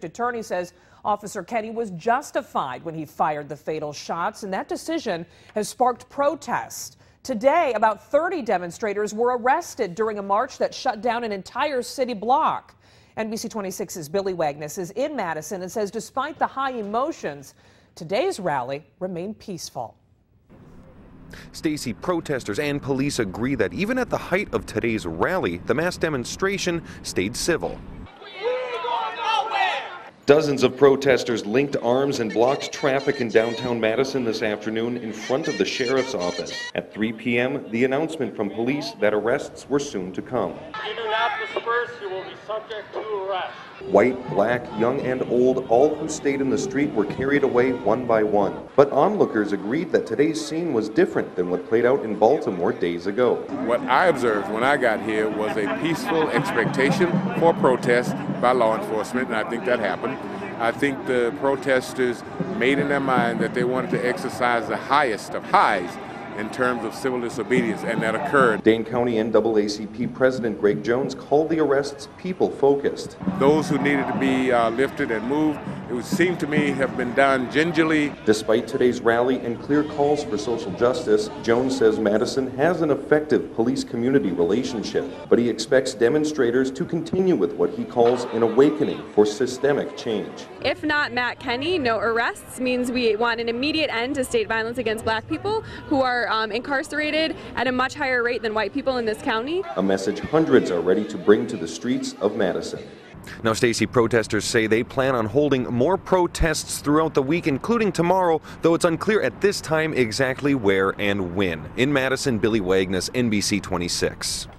Attorney says Officer Kenny was justified when he fired the fatal shots, and that decision has sparked protests. Today, about 30 demonstrators were arrested during a march that shut down an entire city block. NBC 26's Billy Wagner is in Madison and says despite the high emotions, today's rally remained peaceful. Stacy, protesters and police agree that even at the height of today's rally, the mass demonstration stayed civil. Dozens of protesters linked arms and blocked traffic in downtown Madison this afternoon in front of the sheriff's office. At 3 p.m., the announcement from police that arrests were soon to come. If you do not disperse, you will be subject to arrest. White, black, young and old, all who stayed in the street were carried away one by one. But onlookers agreed that today's scene was different than what played out in Baltimore days ago. What I observed when I got here was a peaceful expectation for protest by law enforcement, and I think that happened. I think the protesters made in their mind that they wanted to exercise the highest of highs in terms of civil disobedience, and that occurred. Dane County NAACP President Greg Jones called the arrests people-focused. Those who needed to be lifted and moved, it would seem to me, have been done gingerly. Despite today's rally and clear calls for social justice, Jones says Madison has an effective police-community relationship, but he expects demonstrators to continue with what he calls an awakening for systemic change. If not Matt Kenny, no arrests means we want an immediate end to state violence against black people who are incarcerated at a much higher rate than white people in this county. A message hundreds are ready to bring to the streets of Madison. Now, Stacy, protesters say they plan on holding more protests throughout the week, including tomorrow, though it's unclear at this time exactly where and when. In Madison, Billy Wagner, NBC 26.